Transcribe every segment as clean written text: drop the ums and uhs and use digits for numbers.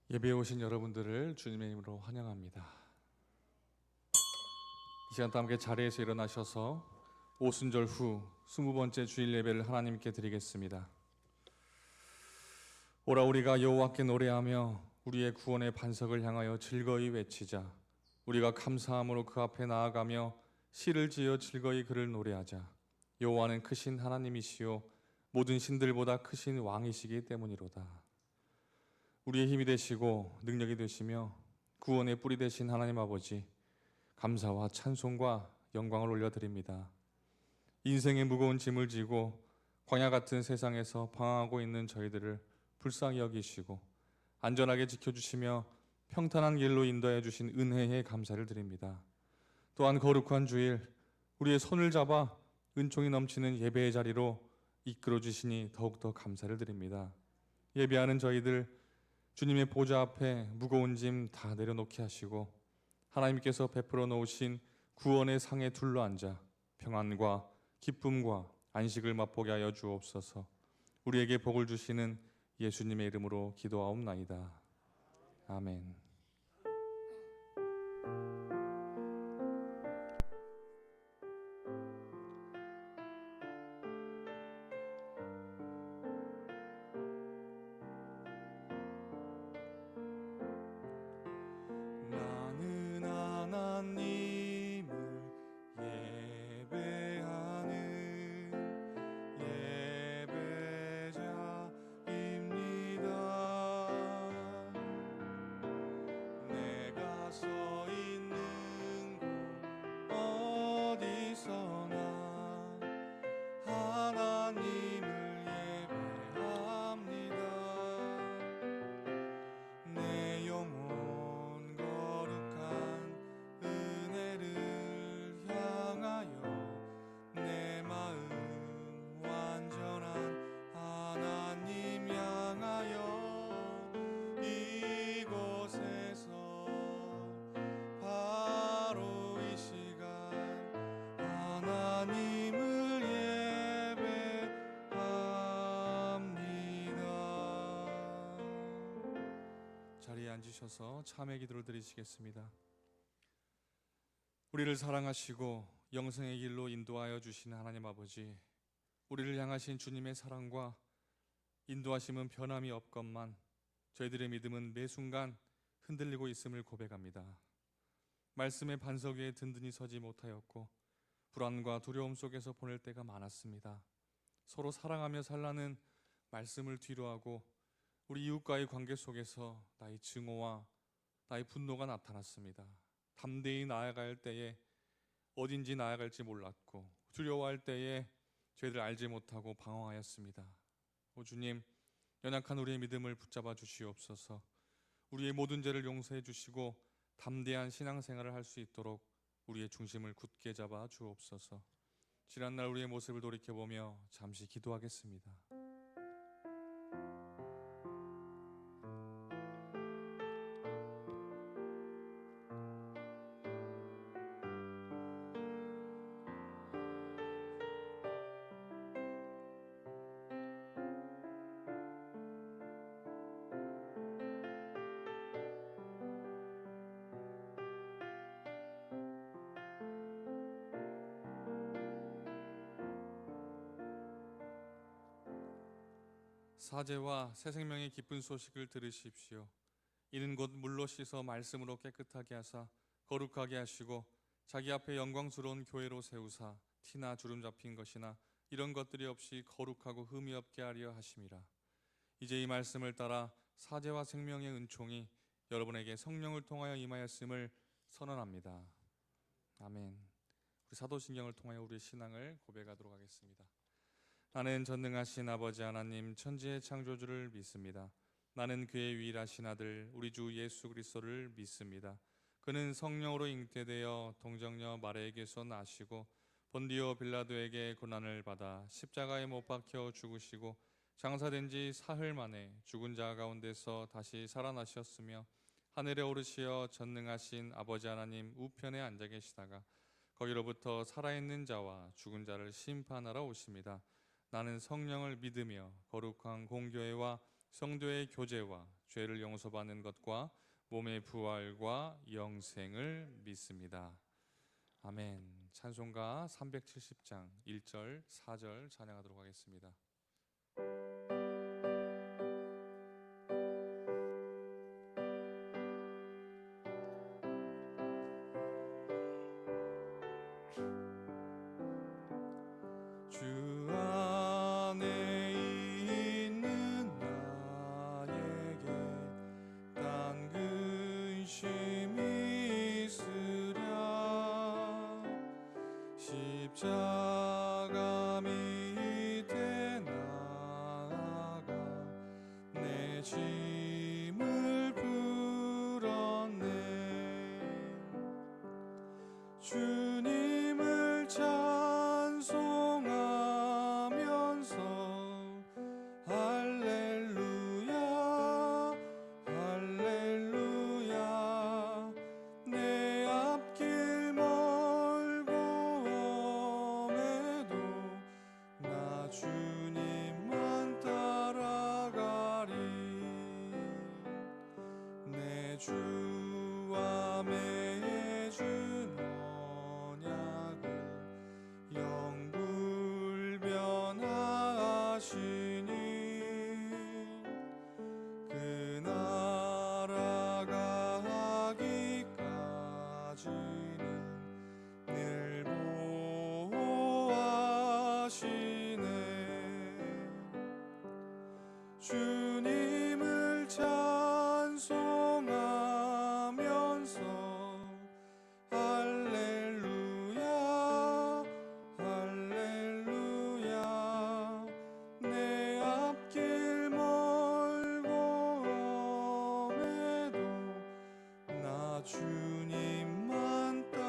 예배에 오신 여러분들을 주님의 이름으로 환영합니다. 이 시간 또 함께 자리에서 일어나셔서 오순절 후 20번째 주일 예배를 하나님께 드리겠습니다. 오라 우리가 여호와께 노래하며 우리의 구원의 반석을 향하여 즐거이 외치자. 우리가 감사함으로 그 앞에 나아가며 시를 지어 즐거이 그를 노래하자. 여호와는 크신 하나님이시요 모든 신들보다 크신 왕이시기 때문이로다. 우리의 힘이 되시고 능력이 되시며 구원의 뿌리 되신 하나님 아버지, 감사와 찬송과 영광을 올려드립니다. 인생의 무거운 짐을 지고 광야 같은 세상에서 방황하고 있는 저희들을 불쌍히 여기시고 안전하게 지켜주시며 평탄한 길로 인도해 주신 은혜에 감사를 드립니다. 또한 거룩한 주일 우리의 손을 잡아 은총이 넘치는 예배의 자리로 이끌어 주시니 더욱더 감사를 드립니다. 예배하는 저희들 주님의 보좌 앞에 무거운 짐 다 내려놓게 하시고 하나님께서 베풀어 놓으신 구원의 상에 둘러앉아 평안과 기쁨과 안식을 맛보게 하여 주옵소서. 우리에게 복을 주시는 예수님의 이름으로 기도하옵나이다. 아멘. 나는 하나님을 예배하는 예배자입니다. 내가 서 있는 곳 어디서나 하나님을 예배합니다. 내 영혼 거룩한 은혜를 향하여 내 마음 완전한 하나님 향하여 이곳에서 바로 이 시간 하나님을 예배합니다. 자리에 앉으셔서 참회 기도를 드리시겠습니다. 우리를 사랑하시고 영생의 길로 인도하여 주신 하나님 아버지, 우리를 향하신 주님의 사랑과 인도하심은 변함이 없건만 저희들의 믿음은 매 순간 흔들리고 있음을 고백합니다. 말씀의 반석 위에 든든히 서지 못하였고 불안과 두려움 속에서 보낼 때가 많았습니다. 서로 사랑하며 살라는 말씀을 뒤로하고 우리 이웃과의 관계 속에서 나의 증오와 나의 분노가 나타났습니다. 담대히 나아갈 때에 어딘지 나아갈지 몰랐고 두려워할 때에 저희들 알지 못하고 방황하였습니다. 오 주님, 연약한 우리의 믿음을 붙잡아 주시옵소서. 우리의 모든 죄를 용서해 주시고 담대한 신앙생활을 할 수 있도록 우리의 중심을 굳게 잡아 주옵소서. 지난날 우리의 모습을 돌이켜보며 잠시 기도하겠습니다. 사제와 새 생명의 기쁜 소식을 들으십시오. 이는 곧 물로 씻어 말씀으로 깨끗하게 하사 거룩하게 하시고 자기 앞에 영광스러운 교회로 세우사 티나 주름 잡힌 것이나 이런 것들이 없이 거룩하고 흠이 없게 하려 하심이라. 이제 이 말씀을 따라 사제와 생명의 은총이 여러분에게 성령을 통하여 임하였음을 선언합니다. 아멘. 우리 사도신경을 통하여 우리의 신앙을 고백하도록 하겠습니다. 나는 전능하신 아버지 하나님 천지의 창조주를 믿습니다. 나는 그의 유일하신 아들 우리 주 예수 그리스도를 믿습니다. 그는 성령으로 잉태되어 동정녀 마리아에게서 나시고 본디오 빌라도에게 고난을 받아 십자가에 못 박혀 죽으시고 장사된 지 사흘 만에 죽은 자 가운데서 다시 살아나셨으며 하늘에 오르시어 전능하신 아버지 하나님 우편에 앉아 계시다가 거기로부터 살아있는 자와 죽은 자를 심판하러 오십니다. 나는 성령을 믿으며 거룩한 공교회와 성도의 교제와 죄를 용서받는 것과 몸의 부활과 영생을 믿습니다. 아멘. 찬송가 370장 1절 4절 찬양하도록 하겠습니다. 주 안에 있는 나에게 딴 근심이 있으랴 십자가 밑에 나아가 내 짐을 풀었네. 주님을 찬송하면서 할렐루야 할렐루야 내 앞길 멀고 험해도 나 주님만 따라가리. 내 주와 맺은 언약을 영불변하시니 그 나라 가기까지는 늘 보호하시네. 주님을 찬송하면서 할렐루야 할렐루야 내 앞길 멀고 험해도 나 주님만 따라가리.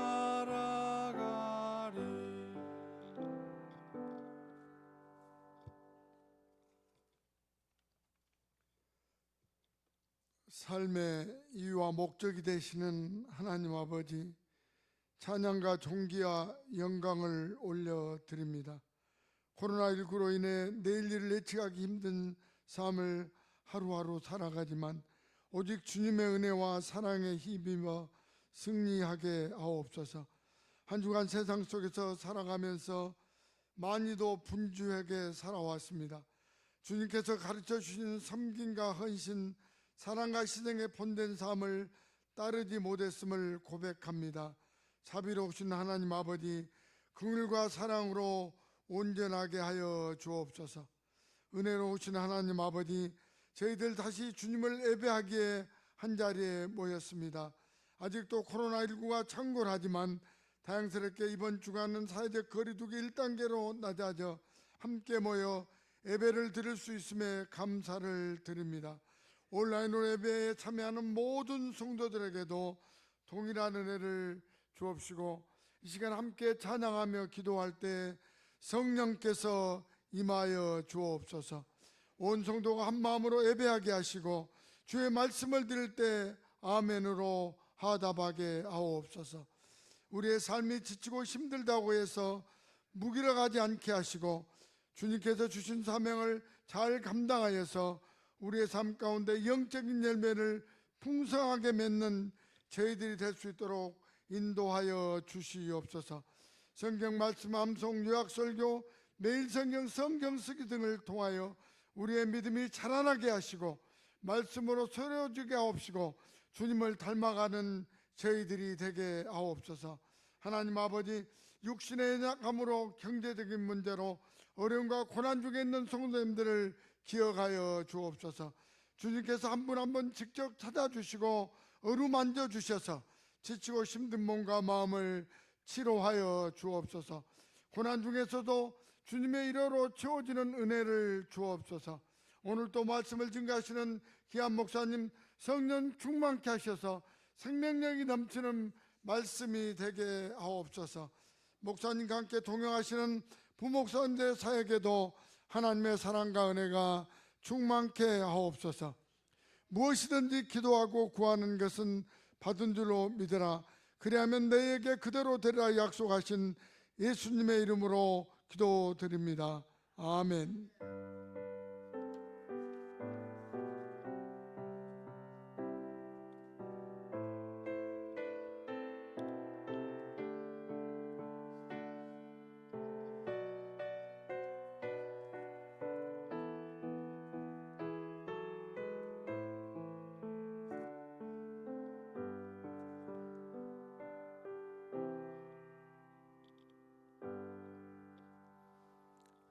삶의 이유와 목적이 되시는 하나님 아버지, 찬양과 존귀와 영광을 올려드립니다. 코로나19로 인해 내일 일을 예측하기 힘든 삶을 하루하루 살아가지만 오직 주님의 은혜와 사랑에 힘입어 승리하게 하옵소서. 한 주간 세상 속에서 살아가면서 많이도 분주하게 살아왔습니다. 주님께서 가르쳐 주신 섬김과 헌신, 사랑과 희생에 본된 삶을 따르지 못했음을 고백합니다. 자비로우신 하나님 아버지, 긍휼과 사랑으로 온전하게 하여 주옵소서. 은혜로우신 하나님 아버지, 저희들 다시 주님을 예배하기에 한자리에 모였습니다. 아직도 코로나19가 창궐하지만 다양스럽게 이번 주간은 사회적 거리두기 1단계로 낮아져 함께 모여 예배를 드릴 수 있음에 감사를 드립니다. 온라인으로 예배에 참여하는 모든 성도들에게도 동일한 은혜를 주옵시고 이 시간 함께 찬양하며 기도할 때 성령께서 임하여 주옵소서. 온 성도가 한 마음으로 예배하게 하시고 주의 말씀을 들을 때 아멘으로 화답하게 하옵소서. 우리의 삶이 지치고 힘들다고 해서 무기력하지 않게 하시고 주님께서 주신 사명을 잘 감당하여서 우리의 삶 가운데 영적인 열매를 풍성하게 맺는 저희들이 될 수 있도록 인도하여 주시옵소서. 성경 말씀 암송, 요약 설교, 매일 성경 쓰기 등을 통하여 우리의 믿음이 자라나게 하시고 말씀으로 새로워지게 하옵시고 주님을 닮아가는 저희들이 되게 하옵소서. 하나님 아버지, 육신의 약함으로 경제적인 문제로 어려움과 고난 중에 있는 성도님들을 기억하여 주옵소서. 주님께서 한 분 한 분 직접 찾아주시고 어루만져 주셔서 지치고 힘든 몸과 마음을 치료하여 주옵소서. 고난 중에서도 주님의 이러로 채워지는 은혜를 주옵소서. 오늘 또 말씀을 증거하시는 귀한 목사님 성령 충만케 하셔서 생명력이 넘치는 말씀이 되게 하옵소서. 목사님과 함께 동행하시는 부목사님들의 사역에도 하나님의 사랑과 은혜가 충만케 하옵소서. 무엇이든지 기도하고 구하는 것은 받은 줄로 믿으라. 그리하면 너에게 그대로 되리라 약속하신 예수님의 이름으로 기도드립니다. 아멘.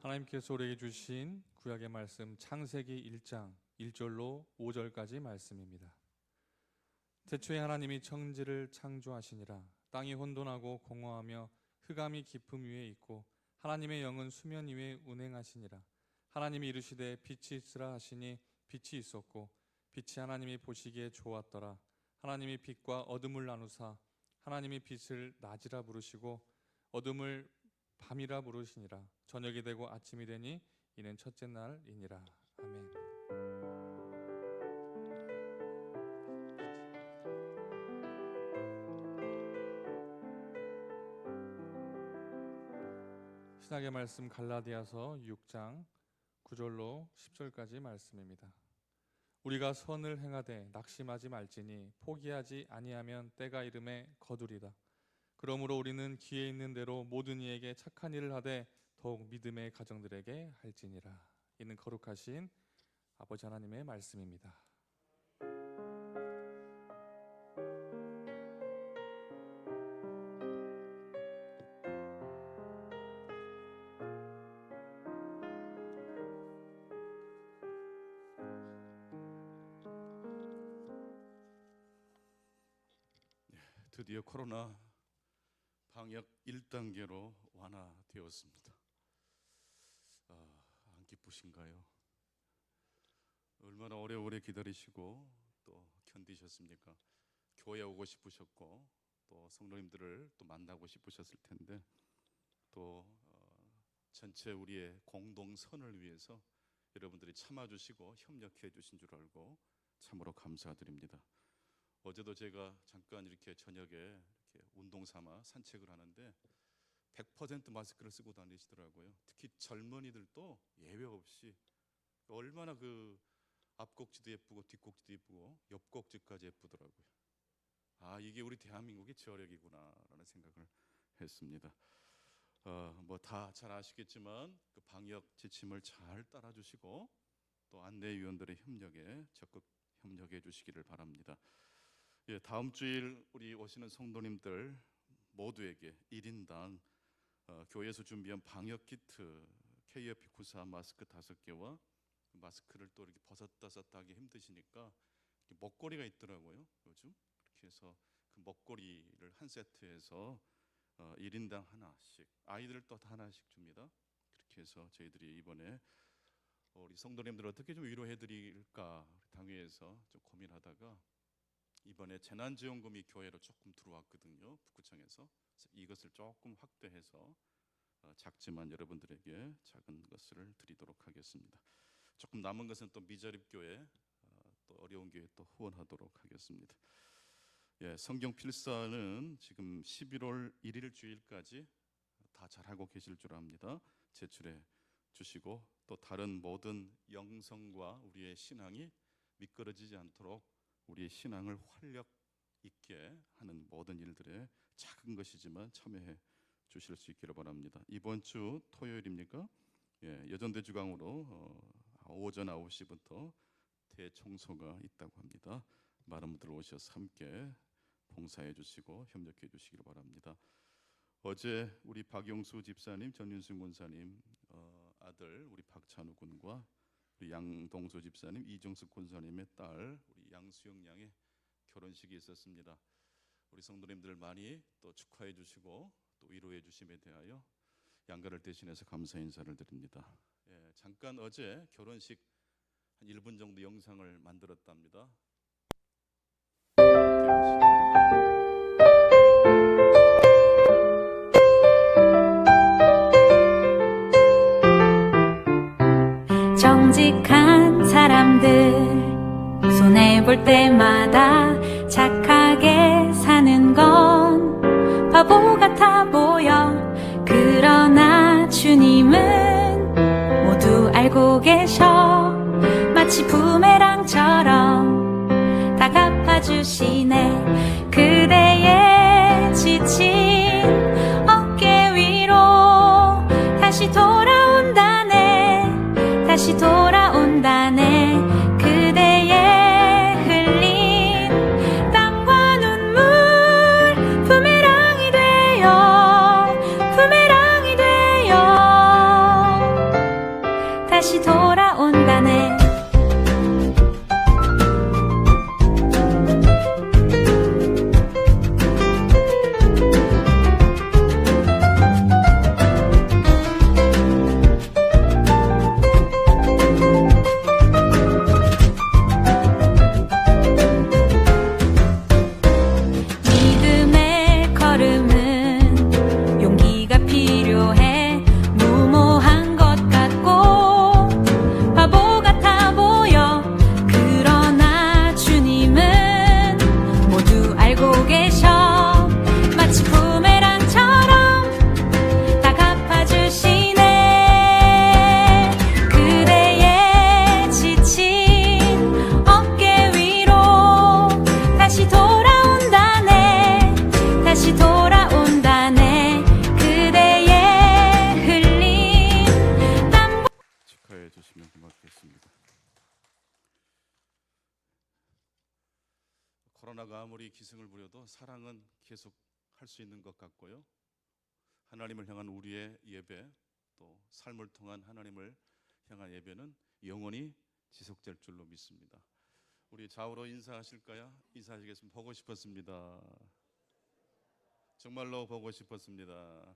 하나님께서 우리에게 주신 구약의 말씀 창세기 1장 1절로 5절까지 말씀입니다. 태초에 하나님이 천지를 창조하시니라. 땅이 혼돈하고 공허하며 흑암이 깊음 위에 있고 하나님의 영은 수면 위에 운행하시니라. 하나님이 이르시되 빛이 있으라 하시니 빛이 있었고 빛이 하나님이 보시기에 좋았더라. 하나님이 빛과 어둠을 나누사 하나님이 빛을 낮이라 부르시고 어둠을 밤이라 부르시니라. 저녁이 되고 아침이 되니 이는 첫째 날이니라. 아멘. 신약의 말씀 갈라디아서 6장 9절로 10절까지 말씀입니다. 우리가 선을 행하되 낙심하지 말지니 포기하지 아니하면 때가 이름에 거두리다. 그러므로 우리는 기회 있는 대로 모든 이에게 착한 일을 하되 더욱 믿음의 가정들에게 할지니라. 이는 거룩하신 아버지 하나님의 말씀입니다. 드디어 코로나 방역 1단계로 완화되었습니다. 안 기쁘신가요? 얼마나 오래오래 기다리시고 또 견디셨습니까? 교회 오고 싶으셨고 또 성도님들을 또 만나고 싶으셨을 텐데 또 전체 우리의 공동선을 위해서 여러분들이 참아주시고 협력해 주신 줄 알고 참으로 감사드립니다. 어제도 제가 잠깐 이렇게 저녁에 이렇게 운동 삼아 산책을 하는데 100% 마스크를 쓰고 다니시더라고요. 특히 젊은이들도 예외 없이 얼마나 그 앞꼭지도 예쁘고 뒷꼭지도 예쁘고 옆꼭지까지 예쁘더라고요. 이게 우리 대한민국의 저력이구나라는 생각을 했습니다. 뭐 다 잘 아시겠지만 그 방역 지침을 잘 따라주시고 또 안내위원들의 협력에 적극 협력해 주시기를 바랍니다. 다음 주일 우리 오시는 성도님들 모두에게 1인당 교회에서 준비한 방역 키트 KF94 마스크 5개와 마스크를 또 이렇게 벗었다 썼다 하기 힘드시니까 먹거리가 있더라고요. 요즘 그렇게 해서 그 먹거리를 한 세트에서 1인당 하나씩, 아이들도 하나씩 줍니다. 그렇게 해서 저희들이 이번에 우리 성도님들 어떻게 좀 위로해 드릴까 당회에서 좀 고민하다가 이번에 재난지원금이 교회로 조금 들어왔거든요. 북구청에서. 그래서 이것을 조금 확대해서 작지만 여러분들에게 작은 것을 드리도록 하겠습니다. 조금 남은 것은 또 미자립 교회, 또 어려운 교회 또 후원하도록 하겠습니다. 성경 필사는 지금 11월 1일 주일까지 다 잘하고 계실 줄 압니다. 제출해 주시고 또 다른 모든 영성과 우리의 신앙이 미끄러지지 않도록 우리의 신앙을 활력 있게 하는 모든 일들에 작은 것이지만 참여해 주실 수 있기를 바랍니다. 이번 주 토요일입니까? 여전대주강으로 오전 9시부터 대청소가 있다고 합니다. 많은 분들 오셔서 함께 봉사해 주시고 협력해 주시기를 바랍니다. 어제 우리 박용수 집사님, 전윤승 권사님 아들 우리 박찬우 군과 우리 양동수 집사님, 이정숙 권사님의 딸 우리 양수영 양의 결혼식이 있었습니다. 우리 성도님들 많이 또 축하해 주시고 또 위로해 주심에 대하여 양가를 대신해서 감사 인사를 드립니다. 잠깐 어제 결혼식 한 1분 정도 영상을 만들었답니다. 정직한 사람들 손해볼 때마다 착하게 사는 건 바보 같아 보여. 그러나 주님은 모두 알고 계셔. 마치 부메랑처럼 다 갚아주시네. 그대의 지친 어깨 위로 다시 돌아온다네. 다시 돌아온다네. 그대의 흘린 땀과 눈물 부메랑이 되어 부메랑이 되어 코로나가 아무리 기승을 부려도 사랑은 계속 할 수 있는 것 같고요. 하나님을 향한 우리의 예배, 또 삶을 통한 하나님을 향한 예배는 영원히 지속될 줄로 믿습니다. 우리 좌우로 인사하실까요? 인사하시겠습니다. 보고 싶었습니다. 정말로 보고 싶었습니다.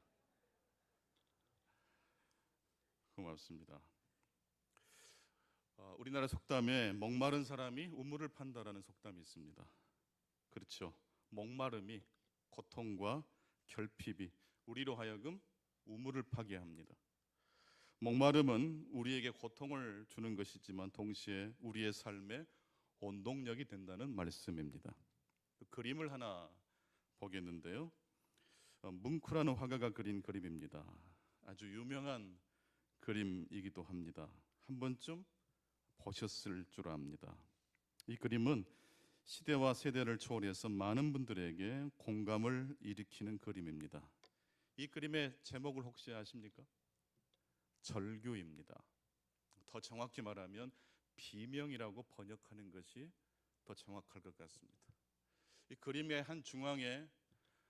고맙습니다. 우리나라 속담에 목마른 사람이 우물을 판다라는 속담이 있습니다. 그렇죠. 목마름이, 고통과 결핍이 우리로 하여금 우물을 파게 합니다. 목마름은 우리에게 고통을 주는 것이지만 동시에 우리의 삶의 원동력이 된다는 말씀입니다. 그림을 하나 보겠는데요. 뭉크라는 화가가 그린 그림입니다. 아주 유명한 그림이기도 합니다. 한 번쯤 보셨을 줄 압니다. 이 그림은 시대와 세대를 초월해서 많은 분들에게 공감을 일으키는 그림입니다. 이 그림의 제목을 혹시 아십니까? 절규입니다. 더 정확히 말하면 비명이라고 번역하는 것이 더 정확할 것 같습니다. 이 그림의 한 중앙에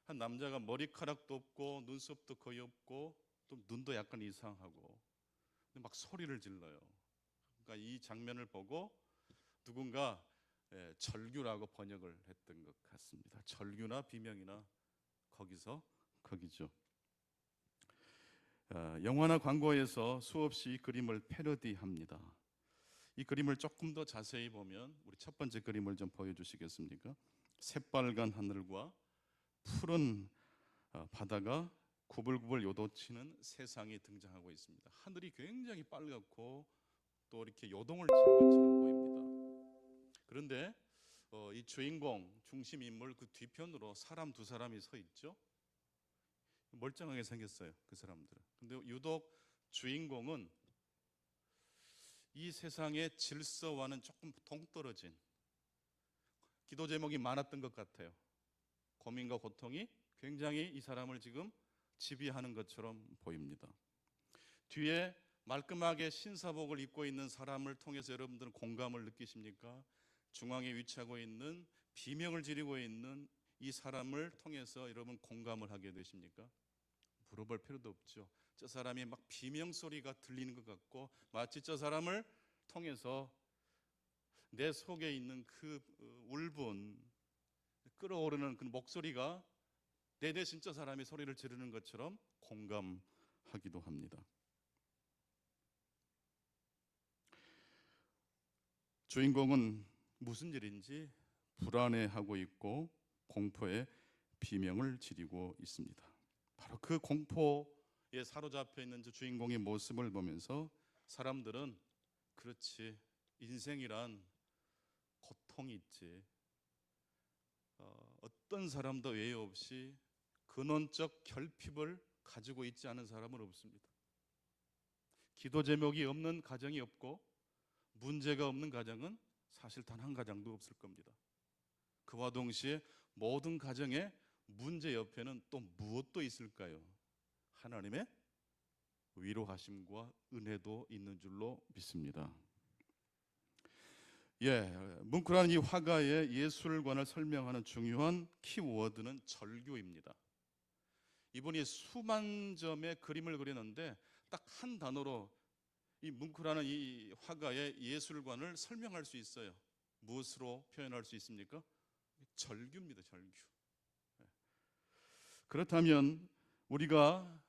한 남자가 머리카락도 없고 눈썹도 거의 없고 또 눈도 약간 이상하고 근데 막 소리를 질러요. 그러니까 이 장면을 보고 누군가 절규라고 번역을 했던 것 같습니다. 절규나 비명이나 거기죠. 영화나 광고에서 수없이 이 그림을 패러디합니다. 이 그림을 조금 더 자세히 보면 우리 첫 번째 그림을 좀 보여주시겠습니까? 새빨간 하늘과 푸른 바다가 구불구불 요동치는 세상이 등장하고 있습니다. 하늘이 굉장히 빨갛고 또 이렇게 요동을 치는 것처럼 보입니다. 그런데 이 주인공 중심 인물 그 뒤편으로 사람 두 사람이 서 있죠. 멀쩡하게 생겼어요, 그 사람들은. 근데 유독 주인공은 이 세상의 질서와는 조금 동떨어진 기도 제목이 많았던 것 같아요. 고민과 고통이 굉장히 이 사람을 지금 지배하는 것처럼 보입니다. 뒤에 말끔하게 신사복을 입고 있는 사람을 통해서 여러분들은 공감을 느끼십니까? 중앙에 위치하고 있는 비명을 지르고 있는 이 사람을 통해서 여러분 공감을 하게 되십니까? 물어볼 필요도 없죠. 저 사람이 막 비명 소리가 들리는 것 같고 마치 저 사람을 통해서 내 속에 있는 그 울분, 끓어오르는 그 목소리가 내 대신 저 사람이 소리를 지르는 것처럼 공감하기도 합니다. 주인공은 무슨 일인지 불안해하고 있고 공포에 비명을 지르고 있습니다. 바로 그 공포에 사로잡혀 있는 저 주인공의 모습을 보면서 사람들은 그렇지, 인생이란 고통이 있지. 어떤 사람도 외에 없이 근원적 결핍을 가지고 있지 않은 사람은 없습니다. 기도 제목이 없는 가정이 없고 문제가 없는 가정은 사실 단 한 가정도 없을 겁니다. 그와 동시에 모든 가정의 문제 옆에는 또 무엇도 있을까요? 하나님의 위로하심과 은혜도 있는 줄로 믿습니다. 뭉크라는 이 화가의 예술관을 설명하는 중요한 키워드는 절규입니다. 이분이 수만 점의 그림을 그리는데 딱 한 단어로 이 뭉크라는 이 화가의 예술관을 설명할 수 있어요. 무엇으로 표현할 수 있습니까? 절규입니다. 절규. 그렇다면 우리가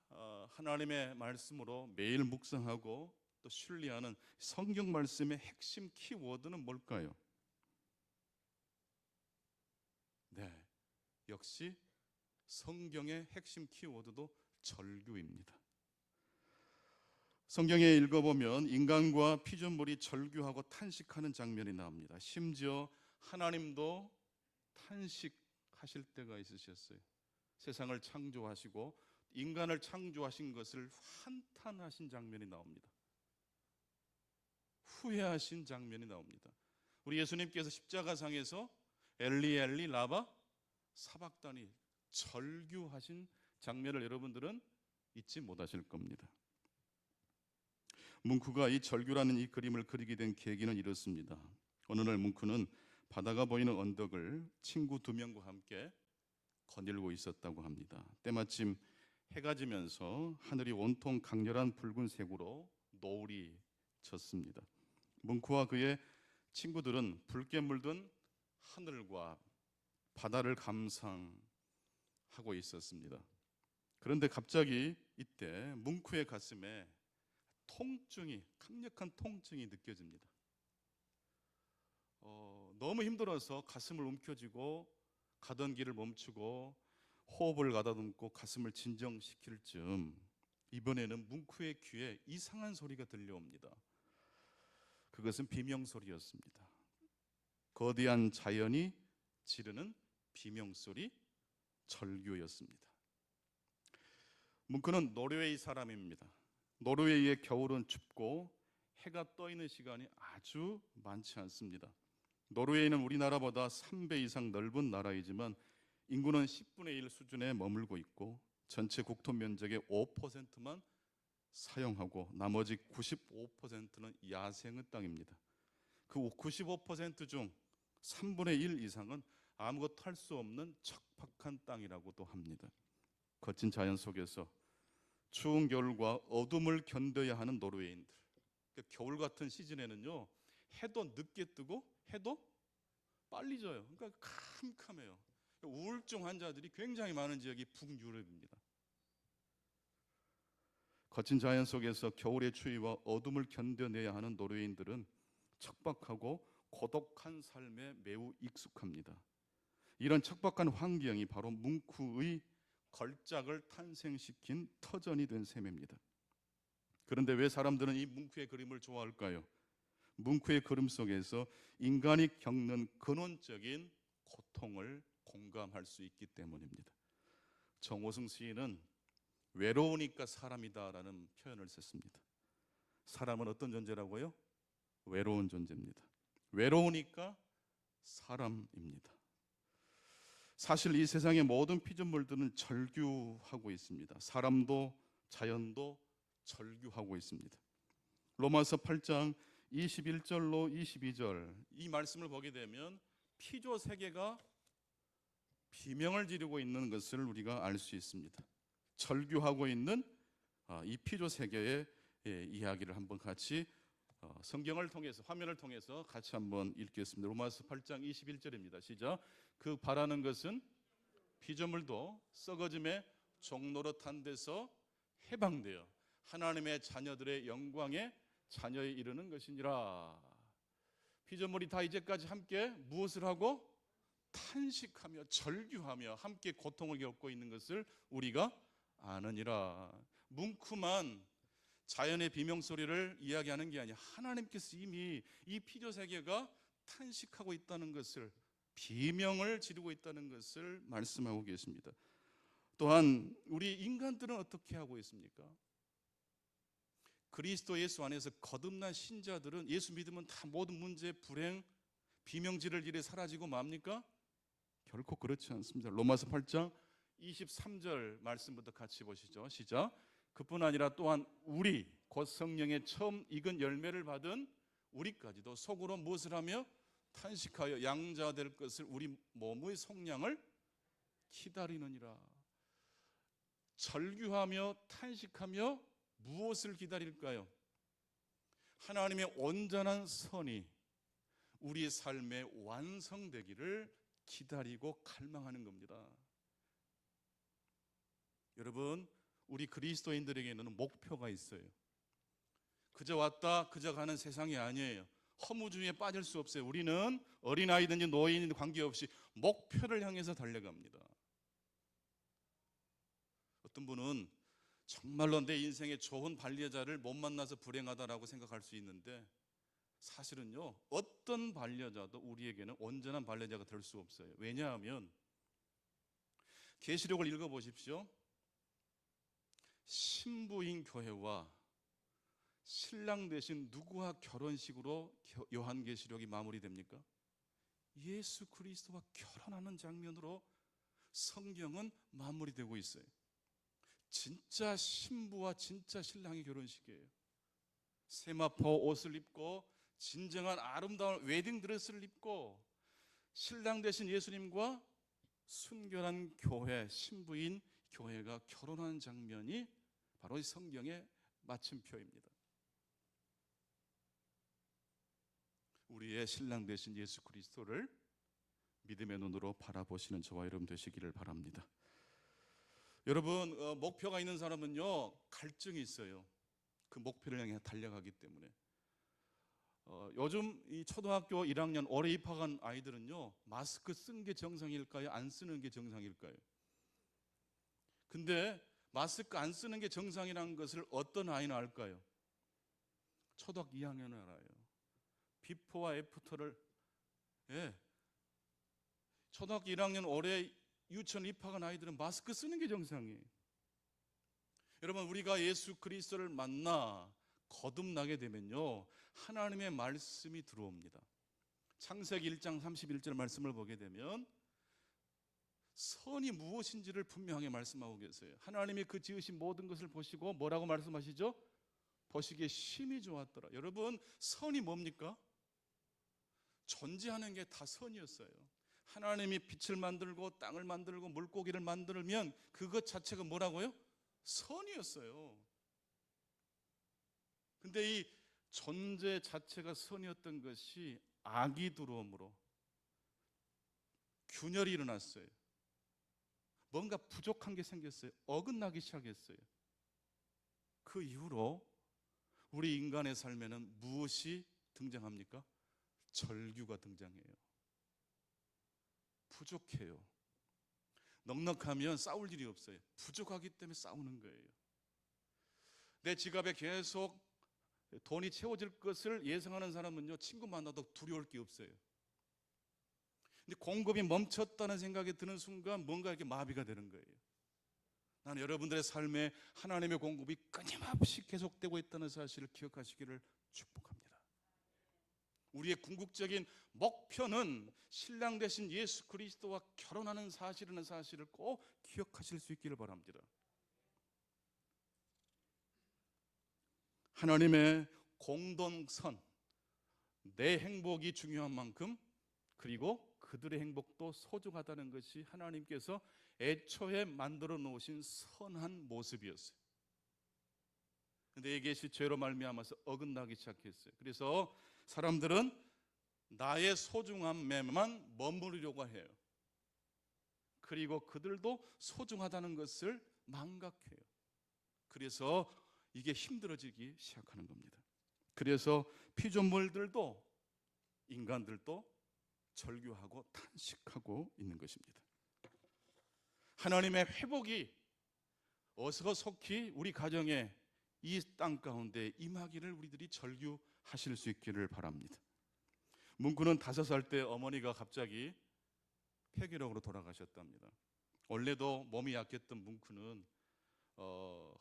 하나님의 말씀으로 매일 묵상하고 또 순리하는 성경 말씀의 핵심 키워드는 뭘까요? 역시 성경의 핵심 키워드도 절규입니다. 성경에 읽어보면 인간과 피조물이 절규하고 탄식하는 장면이 나옵니다. 심지어 하나님도 탄식하실 때가 있으셨어요. 세상을 창조하시고 인간을 창조하신 것을 한탄하신 장면이 나옵니다. 후회하신 장면이 나옵니다. 우리 예수님께서 십자가상에서 엘리 엘리 라바 사박다니 절규하신 장면을 여러분들은 잊지 못하실 겁니다. 뭉크가 이 절규라는 이 그림을 그리게 된 계기는 이렇습니다. 어느 날 뭉크는 바다가 보이는 언덕을 친구 2명과 함께 거닐고 있었다고 합니다. 때마침 해가 지면서 하늘이 온통 강렬한 붉은색으로 노을이 졌습니다. 뭉크와 그의 친구들은 붉게 물든 하늘과 바다를 감상하고 있었습니다. 그런데 갑자기 이때 뭉크의 가슴에 강력한 통증이 느껴집니다. 너무 힘들어서 가슴을 움켜쥐고 가던 길을 멈추고 호흡을 가다듬고 가슴을 진정시킬 즈음 이번에는 뭉크의 귀에 이상한 소리가 들려옵니다. 그것은 비명소리였습니다. 거대한 자연이 지르는 비명소리, 절규였습니다. 뭉크는 노르웨이 사람입니다. 노르웨이의 겨울은 춥고 해가 떠 있는 시간이 아주 많지 않습니다. 노르웨이는 우리나라보다 3배 이상 넓은 나라이지만 인구는 10분의 1 수준에 머물고 있고 전체 국토 면적의 5%만 사용하고 나머지 95%는 야생의 땅입니다. 그 95% 중 3분의 1 이상은 아무것도 할 수 없는 척박한 땅이라고도 합니다. 거친 자연 속에서 추운 겨울과 어둠을 견뎌야 하는 노르웨이인들. 그러니까 겨울 같은 시즌에는요, 해도 늦게 뜨고 해도 빨리 져요. 그러니까 캄캄해요. 우울증 환자들이 굉장히 많은 지역이 북유럽입니다. 거친 자연 속에서 겨울의 추위와 어둠을 견뎌내야 하는 노르웨이인들은 척박하고 고독한 삶에 매우 익숙합니다. 이런 척박한 환경이 바로 뭉크의 걸작을 탄생시킨 터전이 된 셈입니다. 그런데 왜 사람들은 이 뭉크의 그림을 좋아할까요? 뭉크의 그림 속에서 인간이 겪는 근원적인 고통을 공감할 수 있기 때문입니다. 정호승 시인은 외로우니까 사람이다라는 표현을 썼습니다. 사람은 어떤 존재라고요? 외로운 존재입니다. 외로우니까 사람입니다. 사실 이 세상의 모든 피조물들은 절규하고 있습니다. 사람도 자연도 절규하고 있습니다. 로마서 8장 21절로 22절 이 말씀을 보게 되면 피조 세계가 비명을 지르고 있는 것을 우리가 알 수 있습니다. 절규하고 있는 이 피조 세계의 이야기를 한번 같이 성경을 통해서 화면을 통해서 같이 한번 읽겠습니다. 로마서 8장 21절입니다. 시작. 그 바라는 것은 피조물도 썩어짐의 종노릇한 데서 해방되어 하나님의 자녀들의 영광에 자녀에 이르는 것이니라. 피조물이 다 이제까지 함께 무엇을 하고 탄식하며 절규하며 함께 고통을 겪고 있는 것을 우리가 아느니라. 뭉크만 자연의 비명소리를 이야기하는 게 아니라 하나님께서 이미 이 피조세계가 탄식하고 있다는 것을, 비명을 지르고 있다는 것을 말씀하고 계십니다. 또한 우리 인간들은 어떻게 하고 있습니까? 그리스도 예수 안에서 거듭난 신자들은 예수 믿으면 다 모든 문제, 불행, 비명 지를 일이 사라지고 맙니까? 결코 그렇지 않습니다. 로마서 8장 23절 말씀부터 같이 보시죠. 시작. 그뿐 아니라 또한 우리 곧 성령의 처음 익은 열매를 받은 우리까지도 속으로 무엇을 하며 탄식하여 양자 될 것을 우리 몸의 속량을 기다리느니라. 절규하며 탄식하며 무엇을 기다릴까요? 하나님의 온전한 선이 우리의 삶에 완성되기를 기다리고 갈망하는 겁니다. 여러분, 우리 그리스도인들에게는 목표가 있어요. 그저 왔다 그저 가는 세상이 아니에요. 허무주의에 빠질 수 없어요. 우리는 어린아이든지 노인이든 관계없이 목표를 향해서 달려갑니다. 어떤 분은 정말로 내 인생에 좋은 반려자를 못 만나서 불행하다라고 생각할 수 있는데, 사실은요, 어떤 반려자도 우리에게는 온전한 반려자가 될 수 없어요. 왜냐하면 계시록을 읽어보십시오. 신부인 교회와 신랑 되신 누구와 결혼식으로 요한계시록이 마무리됩니까? 예수 그리스도와 결혼하는 장면으로 성경은 마무리되고 있어요. 진짜 신부와 진짜 신랑의 결혼식이에요. 세마포 옷을 입고 진정한 아름다운 웨딩드레스를 입고 신랑 되신 예수님과 순결한 교회, 신부인 교회가 결혼하는 장면이 바로 이 성경의 마침표입니다. 우리의 신랑 되신 예수 그리스도를 믿음의 눈으로 바라보시는 저와 여러분 되시기를 바랍니다. 여러분, 목표가 있는 사람은요, 갈증이 있어요. 그 목표를 향해 달려가기 때문에. 요즘 이 초등학교 1학년 올해 입학한 아이들은요, 마스크 쓴 게 정상일까요? 안 쓰는 게 정상일까요? 근데 마스크 안 쓰는 게 정상이라는 것을 어떤 아이는 알까요? 초등학교 2학년은 알아요. 비포와 애프터를. 초등학교 1학년 올해 유치원 입학한 아이들은 마스크 쓰는 게 정상이에요. 여러분, 우리가 예수 그리스도를 만나 거듭나게 되면요, 하나님의 말씀이 들어옵니다. 창세기 1장 31절 말씀을 보게 되면 선이 무엇인지를 분명하게 말씀하고 계세요. 하나님이 그 지으신 모든 것을 보시고 뭐라고 말씀하시죠? 보시기에 심히 좋았더라. 여러분, 선이 뭡니까? 존재하는 게 다 선이었어요. 하나님이 빛을 만들고 땅을 만들고 물고기를 만들면 그것 자체가 뭐라고요? 선이었어요. 근데 이 존재 자체가 선이었던 것이 악이 들어옴으로 균열이 일어났어요. 뭔가 부족한 게 생겼어요. 어긋나기 시작했어요. 그 이후로 우리 인간의 삶에는 무엇이 등장합니까? 절규가 등장해요. 부족해요. 넉넉하면 싸울 일이 없어요. 부족하기 때문에 싸우는 거예요. 내 지갑에 계속 돈이 채워질 것을 예상하는 사람은요, 친구 만나도 두려울 게 없어요. 근데 공급이 멈췄다는 생각이 드는 순간 뭔가 이렇게 마비가 되는 거예요. 나는 여러분들의 삶에 하나님의 공급이 끊임없이 계속되고 있다는 사실을 기억하시기를 축복합니다. 우리의 궁극적인 목표는 신랑 되신 예수 그리스도와 결혼하는 사실이라는 사실을 꼭 기억하실 수 있기를 바랍니다. 하나님의 공동선, 내 행복이 중요한 만큼 그리고 그들의 행복도 소중하다는 것이 하나님께서 애초에 만들어 놓으신 선한 모습이었어요. 근데 이것이 죄로 말미암아서 어긋나기 시작했어요. 그래서 사람들은 나의 소중함에만 머무르려고 해요. 그리고 그들도 소중하다는 것을 망각해요. 그래서 이게 힘들어지기 시작하는 겁니다. 그래서 피조물들도 인간들도 절규하고 탄식하고 있는 것입니다. 하나님의 회복이 어서 속히 우리 가정에 이 땅 가운데 임하기를 우리들이 절규하실 수 있기를 바랍니다. 문구는 5살 때 어머니가 갑자기 폐결핵으로 돌아가셨답니다. 원래도 몸이 약했던 문구는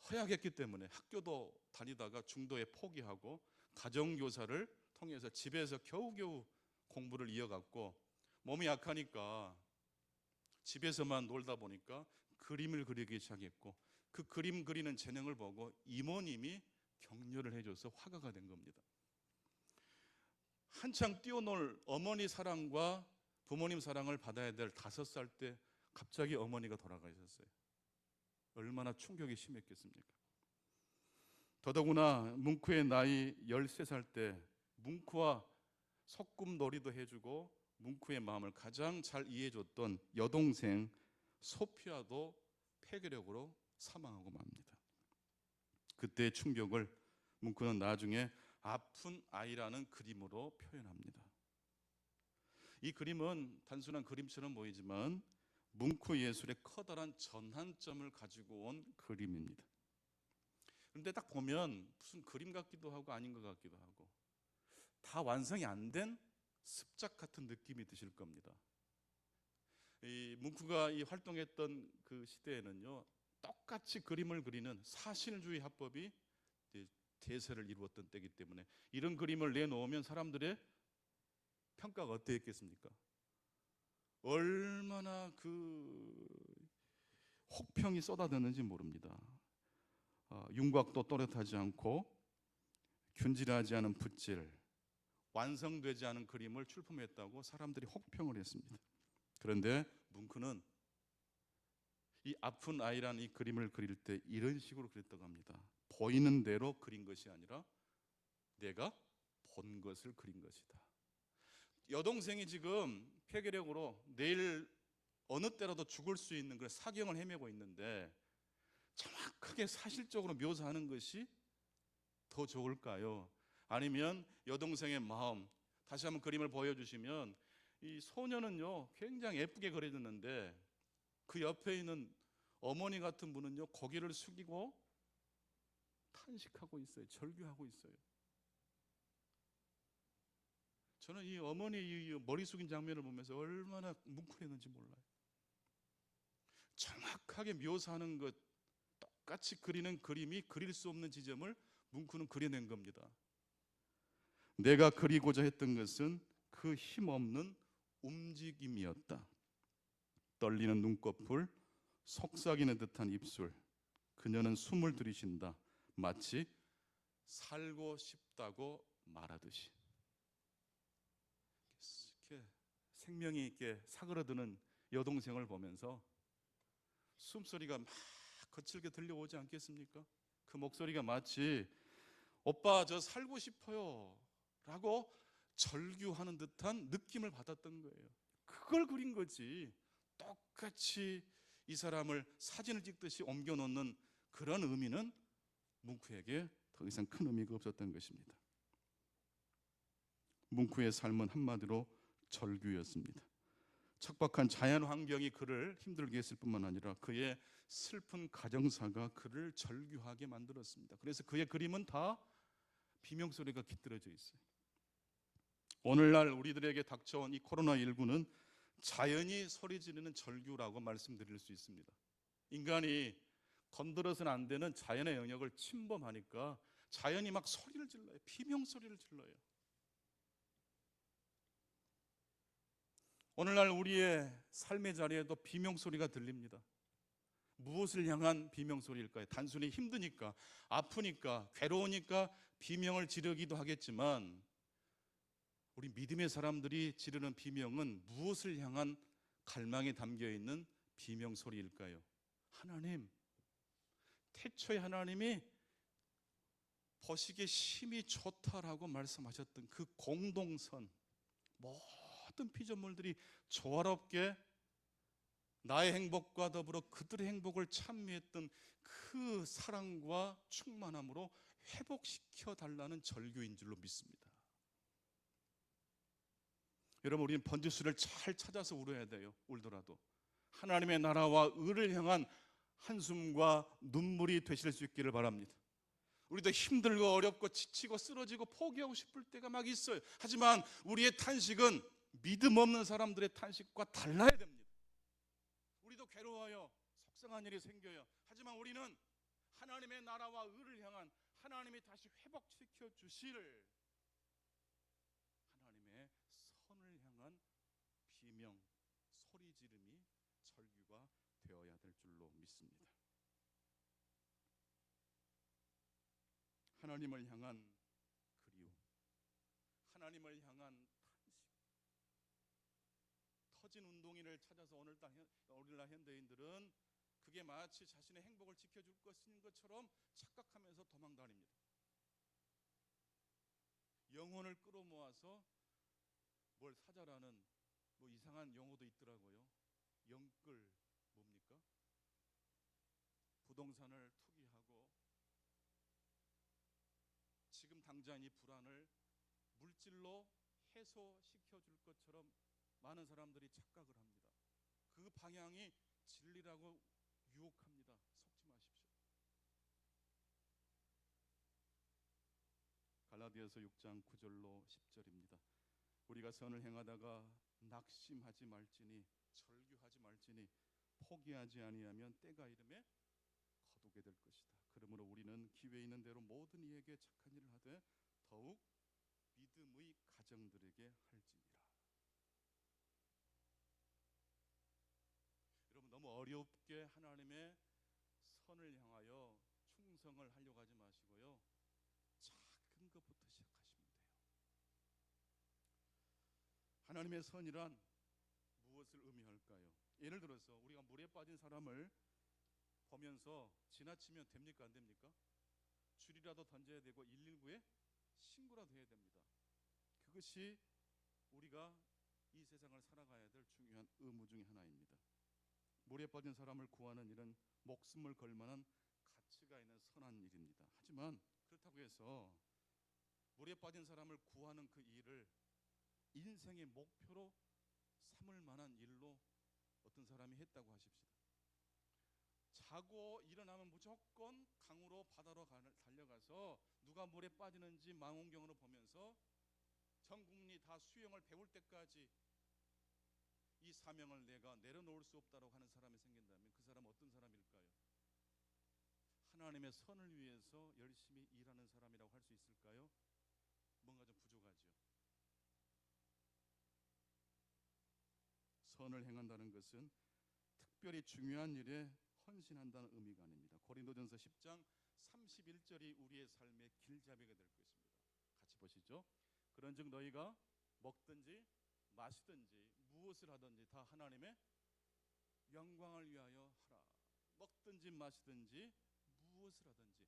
허약했기 때문에 학교도 다니다가 중도에 포기하고 가정교사를 통해서 집에서 겨우겨우 공부를 이어갔고, 몸이 약하니까 집에서만 놀다 보니까 그림을 그리기 시작했고, 그 그림 그리는 재능을 보고 이모님이 격려를 해줘서 화가가 된 겁니다. 한창 뛰어놀 어머니 사랑과 부모님 사랑을 받아야 될 5살 때 갑자기 어머니가 돌아가셨어요. 얼마나 충격이 심했겠습니까? 더더구나 문구의 나이 13살 때 문구와 소꿉놀이도 해주고 문구의 마음을 가장 잘 이해해줬던 여동생 소피아도 폐결핵으로 사망하고 맙니다. 그때의 충격을 문구는 나중에 아픈 아이라는 그림으로 표현합니다. 이 그림은 단순한 그림처럼 보이지만 문구 예술의 커다란 전환점을 가지고 온 그림입니다. 그런데 딱 보면 무슨 그림 같기도 하고 아닌 것 같기도 하고 다 완성이 안 된 습작 같은 느낌이 드실 겁니다. 이 문구가 이 활동했던 그 시대에는요, 똑같이 그림을 그리는 사실주의 합법이 대세를 이루었던 때이기 때문에 이런 그림을 내놓으면 사람들의 평가가 어땠겠습니까? 얼마나 그 혹평이 쏟아졌는지 모릅니다. 윤곽도 또렷하지 않고 균질하지 않은 붓질, 완성되지 않은 그림을 출품했다고 사람들이 혹평을 했습니다. 그런데 뭉크는 이 아픈 아이라는 이 그림을 그릴 때 이런 식으로 그렸다고 합니다. 보이는 대로 그린 것이 아니라 내가 본 것을 그린 것이다. 여동생이 지금 폐결핵으로 내일 어느 때라도 죽을 수 있는 그런 사경을 헤매고 있는데 정확하게 사실적으로 묘사하는 것이 더 좋을까요? 아니면 여동생의 마음, 다시 한번 그림을 보여주시면 이 소녀는요 굉장히 예쁘게 그려졌는데 그 옆에 있는 어머니 같은 분은요 고개를 숙이고 탄식하고 있어요. 절규하고 있어요. 저는 이 어머니 이 머리 숙인 장면을 보면서 얼마나 뭉클했는지 몰라요. 정확하게 묘사하는 것, 똑같이 그리는 그림이 그릴 수 없는 지점을 뭉크는 그려낸 겁니다. 내가 그리고자 했던 것은 그 힘없는 움직임이었다. 떨리는 눈꺼풀, 속삭이는 듯한 입술. 그녀는 숨을 들이쉰다. 마치 살고 싶다고 말하듯이. 이렇게 생명이 있게 사그러드는 여동생을 보면서 숨소리가 막 거칠게 들려오지 않겠습니까? 그 목소리가 마치 오빠 저 살고 싶어요 라고 절규하는 듯한 느낌을 받았던 거예요. 그걸 그린 거지. 똑같이 이 사람을 사진을 찍듯이 옮겨놓는 그런 의미는 뭉크에게 더 이상 큰 의미가 없었던 것입니다. 뭉크의 삶은 한마디로 절규였습니다. 척박한 자연 환경이 그를 힘들게 했을 뿐만 아니라 그의 슬픈 가정사가 그를 절규하게 만들었습니다. 그래서 그의 그림은 다 비명소리가 깃들어져 있어요. 오늘날 우리들에게 닥쳐온 이 코로나19는 자연이 소리 지르는 절규라고 말씀드릴 수 있습니다. 인간이 건드려서는 안 되는 자연의 영역을 침범하니까 자연이 막 소리를 질러요. 비명소리를 질러요. 오늘날 우리의 삶의 자리에도 비명소리가 들립니다. 무엇을 향한 비명소리일까요? 단순히 힘드니까, 아프니까, 괴로우니까 비명을 지르기도 하겠지만 우리 믿음의 사람들이 지르는 비명은 무엇을 향한 갈망이 담겨있는 비명소리일까요? 하나님, 태초에 하나님이 보시기에 심히 좋다라고 말씀하셨던 그 공동선, 모든 피조물들이 조화롭게 나의 행복과 더불어 그들의 행복을 찬미했던 그 사랑과 충만함으로 회복시켜 달라는 절규인 줄로 믿습니다. 여러분, 우리는 번지수를 잘 찾아서 울어야 돼요. 울더라도 하나님의 나라와 의를 향한 한숨과 눈물이 되실 수 있기를 바랍니다. 우리도 힘들고 어렵고 지치고 쓰러지고 포기하고 싶을 때가 막 있어요. 하지만 우리의 탄식은 믿음 없는 사람들의 탄식과 달라야 됩니다. 우리도 괴로워요. 속상한 일이 생겨요. 하지만 우리는 하나님의 나라와 의를 향한, 하나님이 다시 회복시켜 주실 하나님의 선을 향한 비명, 소리 지름이 절규가 되어야 될 줄로 믿습니다. 하나님을 향한 그리움, 하나님을 향한 탄식. 터진 운동이를 찾아서 오늘날 현대인들은 그게 마치 자신의 행복을 지켜줄 것인 것처럼 착각하면서 도망다닙니다. 영혼을 끌어모아서 뭘 사자라는 이상한 용어도 있더라고요. 영끌 뭡니까? 부동산을 투기하고 지금 당장 이 불안을 물질로 해소시켜 줄 것처럼 많은 사람들이 착각을 합니다. 그 방향이 진리라고 유혹합니다. 속지 마십시오. 갈라디아서 6장 9절로 10절입니다. 우리가 선을 행하다가 낙심하지 말지니, 절규하지 말지니, 포기하지 아니하면 때가 이름에 거두게 될 것이다. 그러므로 우리는 기회 있는 대로 모든 이에게 착한 일을 하되 더욱 믿음의 가정들에게 할지니라. 여러분, 너무 어렵게 하나님의 선을 향하여 충성을 하려고 하지 마시고요, 작은 것부터 시작하시면 돼요. 하나님의 선이란 무엇을 의미할까요? 예를 들어서 우리가 물에 빠진 사람을 보면서 지나치면 됩니까? 안 됩니까? 줄이라도 던져야 되고 119에 신고라도 해야 됩니다. 그것이 우리가 이 세상을 살아가야 될 중요한 의무 중에 하나입니다. 물에 빠진 사람을 구하는 일은 목숨을 걸 만한 가치가 있는 선한 일입니다. 하지만 그렇다고 해서 물에 빠진 사람을 구하는 그 일을 인생의 목표로 삼을 만한 일로 어떤 사람이 했다고 하십시다. 자고 일어나면 무조건 강으로 바다로 달려가서 누가 물에 빠지는지 망원경으로 보면서 전 국민이 다 수영을 배울 때까지 이 사명을 내가 내려놓을 수 없다고 하는 사람이 생긴다면 그 사람은 어떤 사람일까요? 하나님의 선을 위해서 열심히 일하는 사람이라고 할 수 있을까요? 뭔가 좀 부족하죠. 선을 행한다는 것은 특별히 중요한 일에 헌신한다는 의미가 아닙니다. 고린도전서 10장 31절이 우리의 삶의 길잡이가 될 것입니다. 같이 보시죠. 그런즉 너희가 먹든지 마시든지 무엇을 하든지 다 하나님의 영광을 위하여 하라. 먹든지 마시든지 무엇을 하든지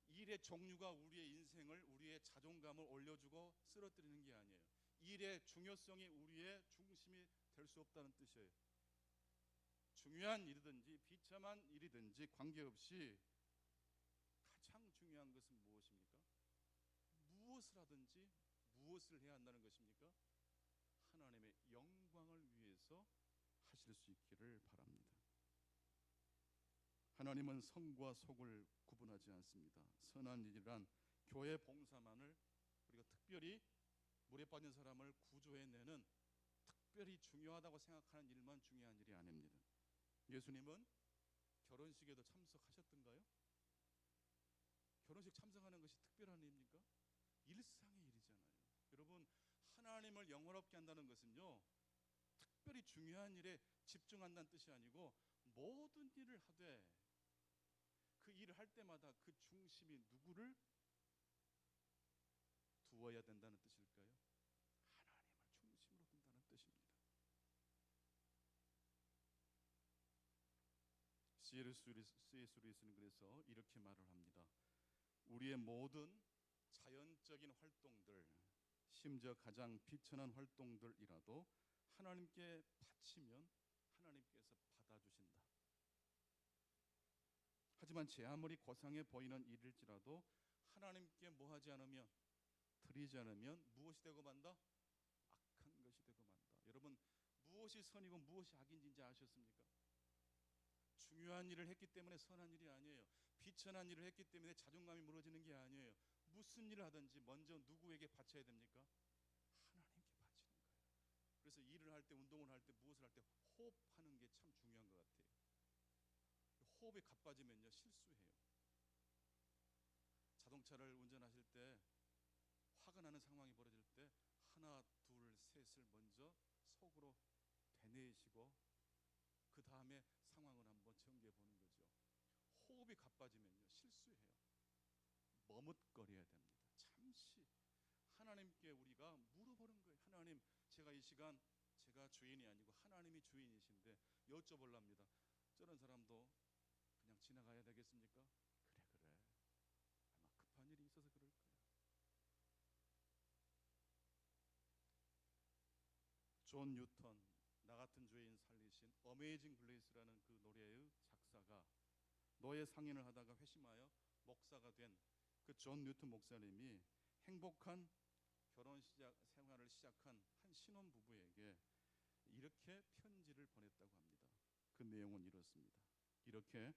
일의 종류가 우리의 인생을, 우리의 자존감을 올려주고 쓰러뜨리는 게 아니에요. 일의 중요성이 우리의 중심이 될 수 없다는 뜻이에요. 중요한 일이든지 비참한 일이든지 관계없이 가장 중요한 것은 무엇입니까? 무엇을 하든지 무엇을 해야 한다는 것입니까? 하나님의 영광을 위해서 하실 수 있기를 바랍니다. 하나님은 성과 속을 구분하지 않습니다. 선한 일이란 교회 봉사만을 우리가 특별히 물에 빠진 사람을 구조해내는 특별히 중요하다고 생각하는 일만 중요한 일이 아닙니다. 예수님은 결혼식에도 참석하셨던가요? 결혼식 참석하는 것이 특별한 일입니까? 일상의 일이잖아요. 여러분, 하나님을 영원롭게 한다는 것은요, 특별히 중요한 일에 집중한다는 뜻이 아니고 모든 일을 하되 그 일을 할 때마다 그 중심이 누구를 두어야 된다는 뜻일까요? 하나님을 중심으로 둔다는 뜻입니다. C.S. 루이스는 그래서 이렇게 말을 합니다. 우리의 모든 자연적인 활동들, 심지어 가장 비천한 활동들이라도 하나님께 바치면 하나님께서 받아주신다. 하지만 제 아무리 고상해 보이는 일일지라도 하나님께 뭐하지 않으면, 드리지 않으면 무엇이 되고 만다? 악한 것이 되고 만다. 여러분, 무엇이 선이고 무엇이 악인지 이제 아셨습니까? 중요한 일을 했기 때문에 선한 일이 아니에요. 비천한 일을 했기 때문에 자존감이 무너지는 게 아니에요. 무슨 일을 하든지 먼저 누구에게 바쳐야 됩니까? 하나님께 바치는 거예요. 그래서 일을 할 때, 운동을 할 때, 무엇을 할 때 호흡하는 게 참 중요한 것 같아요. 호흡이 가빠지면요 실수해요. 자동차를 운전하실 때 화가 나는 상황이 벌어질 때 하나, 둘, 셋을 먼저 속으로 되뇌이시고 그 다음에 상황을 한번 정리해 보는 거죠. 호흡이 가빠지면요 실수해요. 머뭇거려야 됩니다. 잠시 하나님께 우리가 물어보는 거예요. 하나님, 제가 이 시간 제가 주인이 아니고 하나님이 주인이신데 여쭤보랍니다. 저런 사람도 그냥 지나가야 되겠습니까? 그래 아마 급한 일이 있어서 그럴 거야. 존 뉴턴, 나 같은 죄인 살리신 어메이징 블레이스라는 그 노래의 작사가 노예 상인을 하다가 회심하여 목사가 된 그 존 뉴턴 목사님이 행복한 결혼 생활을 시작한 한 신혼 부부에게 이렇게 편지를 보냈다고 합니다. 그 내용은 이렇습니다. 이렇게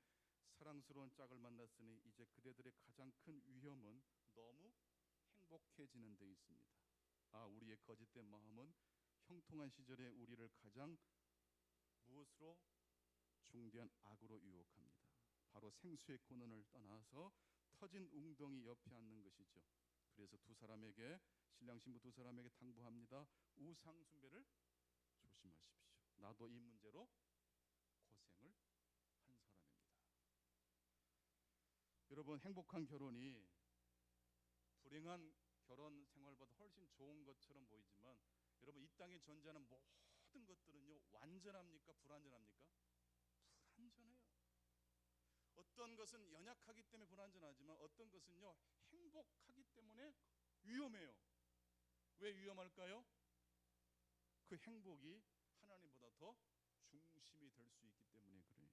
사랑스러운 짝을 만났으니 이제 그대들의 가장 큰 위험은 너무 행복해지는 데 있습니다. 우리의 거짓된 마음은 형통한 시절에 우리를 가장 무엇으로 중대한 악으로 유혹합니다. 바로 생수의 근원을 떠나서 터진 웅덩이 옆에 앉는 것이죠. 그래서 두 사람에게, 신랑 신부 두 사람에게 당부합니다. 우상 숭배를 조심하십시오. 나도 이 문제로 고생을 한 사람입니다. 여러분, 행복한 결혼이 불행한 결혼 생활보다 훨씬 좋은 것처럼 보이지만 여러분, 이 땅에 존재하는 모든 것들은요, 완전합니까? 불완전합니까? 불완전해요. 어떤 것은 연약하기 때문에 불완전하지만 어떤 것은요, 행복하기 때문에 위험해요. 왜 위험할까요? 그 행복이 하나님보다 더 중심이 될 수 있기 때문에 그래요.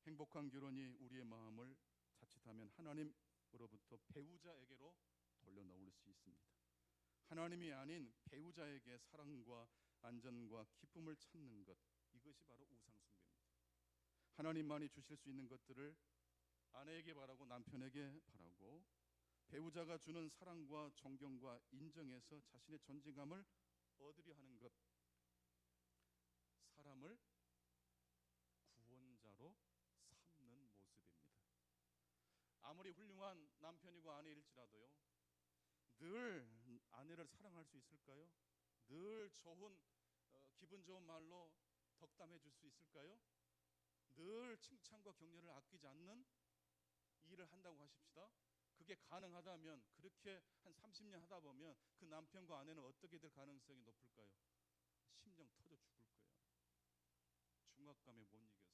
행복한 결혼이 우리의 마음을 자칫하면 하나님으로부터 배우자에게로 돌려놓을 수 있습니다. 하나님이 아닌 배우자에게 사랑과 안전과 기쁨을 찾는 것, 이것이 바로 우상숭배입니다. 하나님만이 주실 수 있는 것들을 아내에게 바라고 남편에게 바라고 배우자가 주는 사랑과 존경과 인정에서 자신의 존재감을 얻으려 하는 것, 사람을 구원자로 삼는 모습입니다. 아무리 훌륭한 남편이고 아내일지라도요, 늘 아내를 사랑할 수 있을까요? 늘 좋은 기분 좋은 말로 덕담해 줄 수 있을까요? 늘 칭찬과 격려를 아끼지 않는 일을 한다고 하십시다. 그게 가능하다면, 그렇게 한 30년 하다 보면 그 남편과 아내는 어떻게 될 가능성이 높을까요? 심장 터져 죽을 거예요. 중압감에 못 이겨서.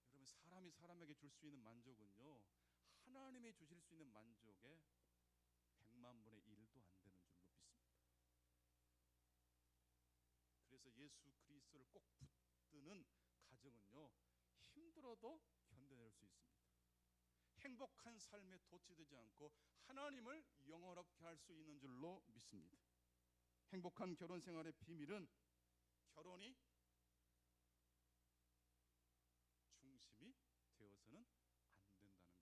여러분, 사람이 사람에게 줄 수 있는 만족은요, 하나님이 주실 수 있는 만족의 100만 분의 1도 안 되는 줄로 믿습니다. 그래서 예수 그리스도를 꼭 붙드는 가정은요, 힘들어도 견뎌낼 수 있습니다. 행복한 삶에 도취되지 않고 하나님을 영원롭게 할 수 있는 줄로 믿습니다. 행복한 결혼 생활의 비밀은 결혼이 중심이 되어서는 안 된다는 것입니다.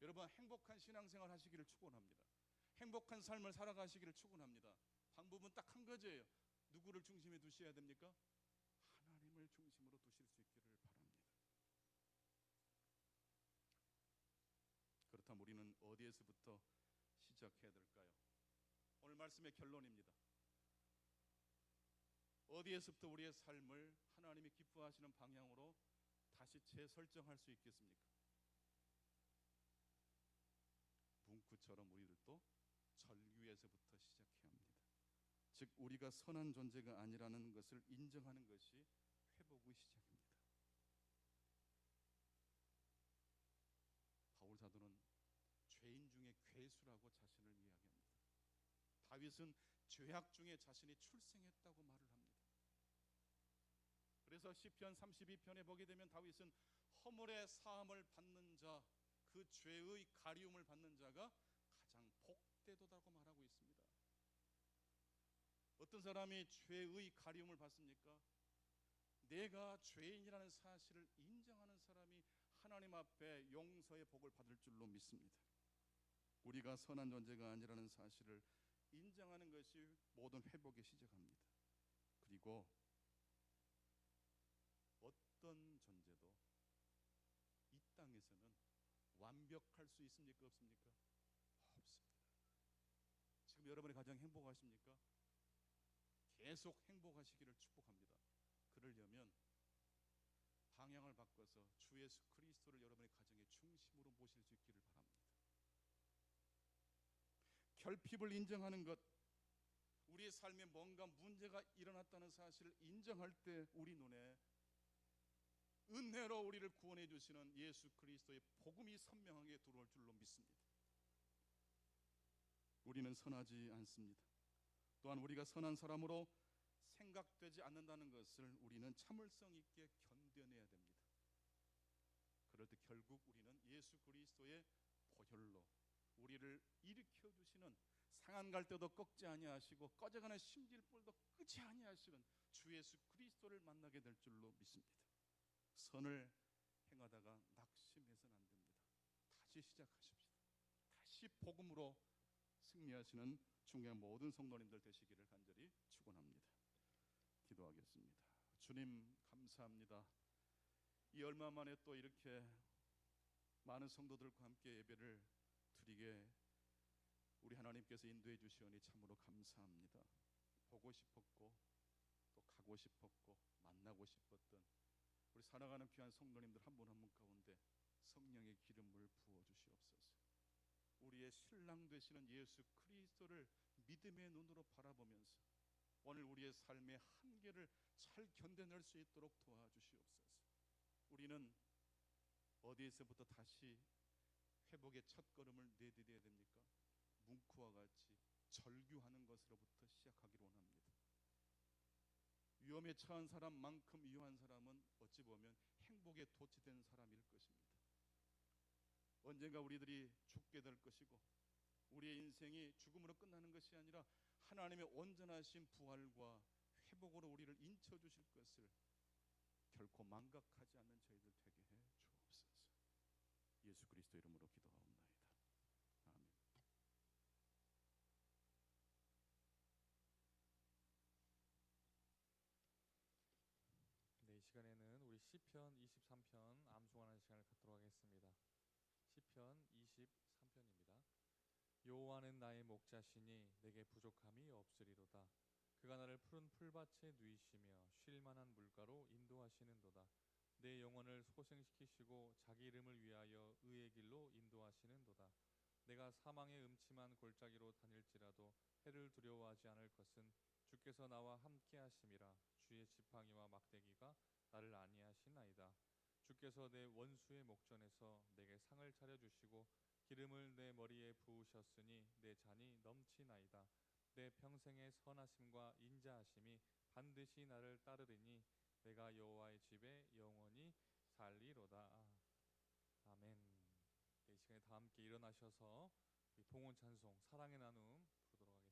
여러분, 행복한 신앙생활 하시기를 축원합니다. 행복한 삶을 살아가시기를 축원합니다. 방법은 딱 한 가지예요. 누구를 중심에 두셔야 됩니까? 하나님을 중심으로 두실 수 있기를 바랍니다. 그렇다면 우리는 어디에서부터 시작해야 될까요? 오늘 말씀의 결론입니다. 어디에서부터 우리의 삶을 하나님이 기뻐하시는 방향으로 다시 재설정할 수 있겠습니까? 문구처럼 우리들도 절규에서부터 시작해야 합니다. 즉, 우리가 선한 존재가 아니라는 것을 인정하는 것이 회복의 시작입니다. 바울 사도는 죄인 중에 괴수라고 자신을 이야기합니다. 다윗은 죄악 중에 자신이 출생했다고 말을 합니다. 그래서 시편 32편에 보게 되면 다윗은 허물의 사함을 받는 자, 그 죄의 가리움을 받는 자가 가장 복되도다고 말하고 있습니다. 어떤 사람이 죄의 가리움을 받습니까? 내가 죄인이라는 사실을 인정하는 사람이 하나님 앞에 용서의 복을 받을 줄로 믿습니다. 우리가 선한 존재가 아니라는 사실을 인정하는 것이 모든 회복의 시작합니다. 그리고 어떤 존재도 이 땅에서는 완벽할 수 있습니까? 없습니까? 없습니다. 지금 여러분의 가정 행복하십니까? 계속 행복하시기를 축복합니다. 그러려면 방향을 바꿔서 주 예수 그리스도를 여러분의 가정의 중심으로 모실 수 있기를 바랍니다. 결핍을 인정하는 것, 우리의 삶에 뭔가 문제가 일어났다는 사실을 인정할 때 우리 눈에 은혜로 우리를 구원해 주시는 예수 그리스도의 복음이 선명하게 들어올 줄로 믿습니다. 우리는 선하지 않습니다. 또한 우리가 선한 사람으로 생각되지 않는다는 것을 우리는 참을성 있게 견뎌내야 됩니다. 그럴 때 결국 우리는 예수 그리스도의 보혈로 우리를 일으켜 주시는, 상한 갈대도 꺾지 아니하시고 꺼져가는 심질불도 끄지 아니하시는 주 예수 그리스도를 만나게 될 줄로 믿습니다. 선을 행하다가 낙심해서는 안 됩니다. 다시 시작하십시다. 다시 복음으로 승리하시는 중요한 모든 성도님들 되시기를 간절히 축원합니다. 기도하겠습니다. 주님, 감사합니다. 이 얼마 만에 또 이렇게 많은 성도들과 함께 예배를 드리게 우리 하나님께서 인도해 주시오니 참으로 감사합니다. 보고 싶었고 또 가고 싶었고 만나고 싶었던 우리 살아가는 귀한 성도님들 한 분 한 분 가운데 성령의 기름을 부어 주시옵소서. 우리의 신랑 되시는 예수 그리스도를 믿음의 눈으로 바라보면서 오늘 우리의 삶의 한계를 잘 견뎌낼 수 있도록 도와주시옵소서. 우리는 어디에서부터 다시 회복의 첫걸음을 내디뎌야 됩니까? 뭉크와 같이 절규하는 것으로부터 시작하기를 원합니다. 위험에 처한 사람만큼 위험한 사람은 어찌 보면 행복에 도취된 사람일 것입니다. 언젠가 우리들이 죽게 될 것이고 우리의 인생이 죽음으로 끝나는 것이 아니라 하나님의 온전하신 부활과 회복으로 우리를 인쳐 주실 것을 결코 망각하지 않는 저희들 되게 해 주옵소서. 예수 그리스도 이름으로 기도하옵나이다. 아멘. 네, 이 시간에는 우리 시편 23편 암송하는 시간을 갖도록 하겠습니다. 시편 23편입니다. 여호와는 나의 목자시니 내게 부족함이 없으리로다. 그가 나를 푸른 풀밭에 누이시며 쉴 만한 물가로 인도하시는도다. 내 영혼을 소생시키시고 자기 이름을 위하여 의의 길로 인도하시는도다. 내가 사망의 음침한 골짜기로 다닐지라도 해를 두려워하지 않을 것은 주께서 나와 함께 하심이라. 주의 지팡이와 막대기가 나를 안위하시나이다. 주께서 내 원수의 목전에서 내게 상을 차려주시고 기름을 내 머리에 부으셨으니 내 잔이 넘치나이다. 내 평생의 선하심과 인자하심이 반드시 나를 따르리니 내가 여호와의 집에 영원히 살리로다. 아멘. 이 시간에 다 함께 일어나셔서 우리 봉헌 찬송 사랑의 나눔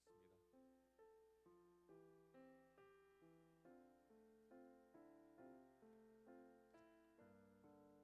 부르도록 하겠습니다. 사랑의 나눔 있는 곳에 하나님께서 계시도다. 사랑의 나눔 있는 곳에 하나님께서 계시도다.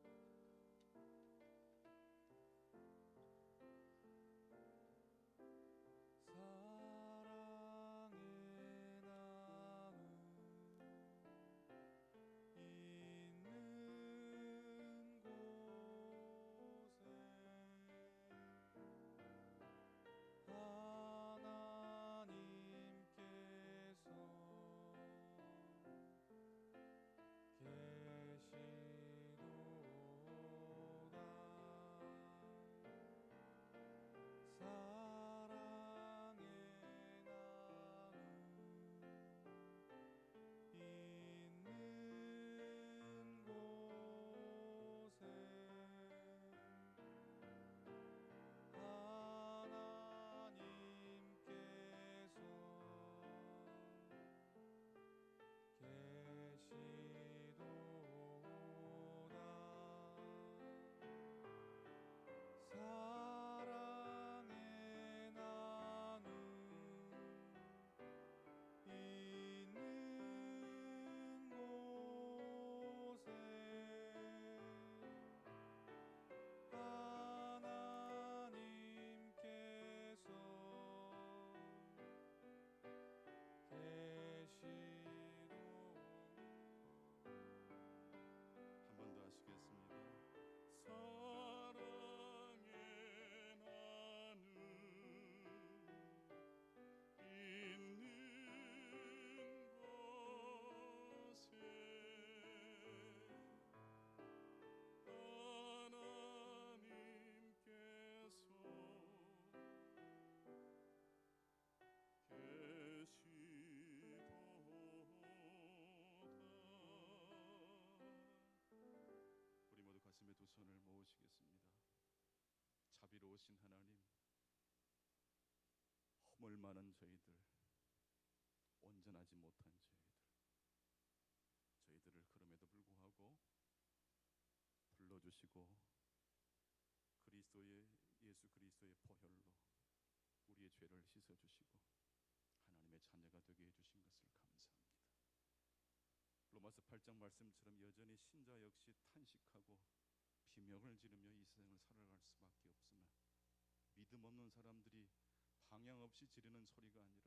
사랑의 나눔 있는 곳에 하나님께서 한 번 더 하시겠습니다. 사랑의 나눔 있는 곳에 하나님께서 계시도다. 우리 모두 가슴에 두 손을 모으시겠습니다. 자비로우신 하나님, 허물 많은 저희들, 온전하지 못한 저희들을 그럼에도 불구하고 불러주시고 예수 그리스도의 보혈로 우리의 죄를 씻어주시고 하나님의 자녀가 되게 해주신 것을 감사합니다. 로마서 8장 말씀처럼 여전히 신자 역시 탄식하고 비명을 지르며 이 세상을 살아갈 수밖에 없으나 믿음 없는 사람들이 방향 없이 지르는 소리가 아니라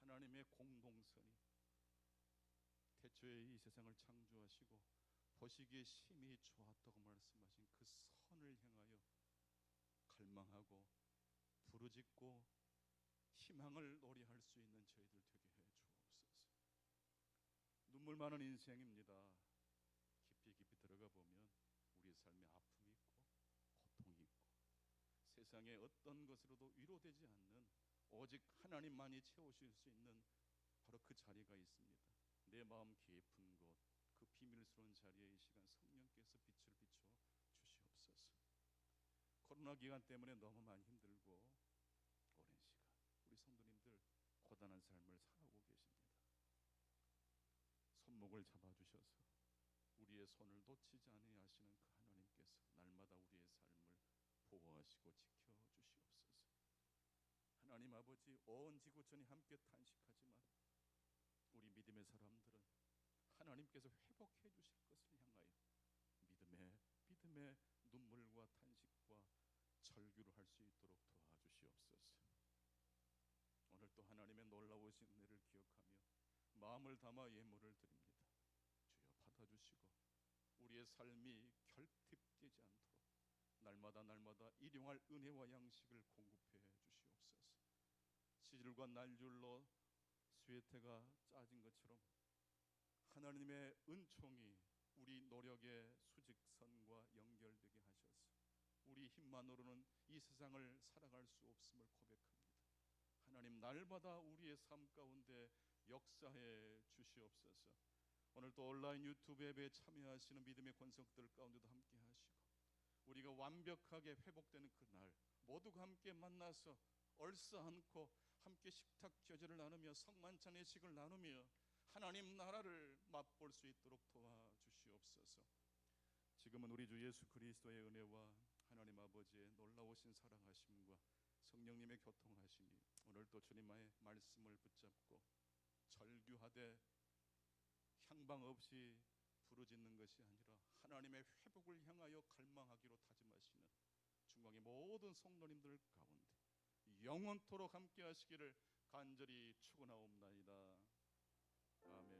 하나님의 공동선이 태초에 이 세상을 창조하시고 보시기에 심히 좋았다고 말씀하신 그 선을 향하여 갈망하고 부르짖고 희망을 노래할 수 있는 저희들 되게 해 주옵소서. 눈물 많은 인생입니다. 깊이 들어가 보면 우리의 삶에 아픔이 있고 고통이 있고 세상의 어떤 것으로도 위로되지 않는 오직 하나님만이 채우실 수 있는 바로 그 자리가 있습니다. 내 마음 깊은 곳, 그 비밀스러운 자리에 이 시간 성령께서 빛을 비춰 주시옵소서. 코로나 기간 때문에 너무 많이 힘들고 오랜 시간 우리 성도님들 고단한 삶을 살아오고 계십니다. 손목을 잡아주셔서 우리의 손을 놓치지 아니하시는 그 하나님께서 날마다 우리의 삶을 보호하시고 지켜주시옵소서. 하나님 아버지, 온 지구촌이 함께 탄식하지만 우리 믿음의 사람들은 하나님께서 회복해 주실 것을 향하여 믿음의 눈물과 탄식과 절규를 할 수 있도록 도와주시옵소서. 오늘 또 하나님의 놀라우신 은혜를 기억하며 마음을 담아 예물을 드립니다. 주여 받아주시고 우리의 삶이 결핍되지 않도록 날마다 일용할 은혜와 양식을 공급해 주시옵소서. 시질과 날줄로 수혜태가 짜진 것처럼 하나님의 은총이 우리 노력의 수직선과 연결되게 하셔서 우리 힘만으로는 이 세상을 살아갈 수 없음을 고백합니다. 하나님, 날마다 우리의 삶 가운데 역사해 주시옵소서. 오늘 또 온라인 유튜브 예배에 참여하시는 믿음의 권속들 가운데도 함께 하시고 우리가 완벽하게 회복되는 그날 모두가 함께 만나서 얼싸안고 함께 식탁 교제를 나누며 성만찬의 식을 나누며 하나님 나라를 맛볼 수 있도록 도와주시옵소서. 지금은 우리 주 예수 그리스도의 은혜와 하나님 아버지의 놀라우신 사랑하심과 성령님의 교통하심이 오늘 또 주님의 말씀을 붙잡고 절규하되 향방 없이 부르짖는 것이 아니라 하나님의 회복을 향하여 갈망하기로 다짐하시는 중앙의 모든 성도님들 가운데 영원토록 함께 하시기를 간절히 축원하옵나이다. 아멘.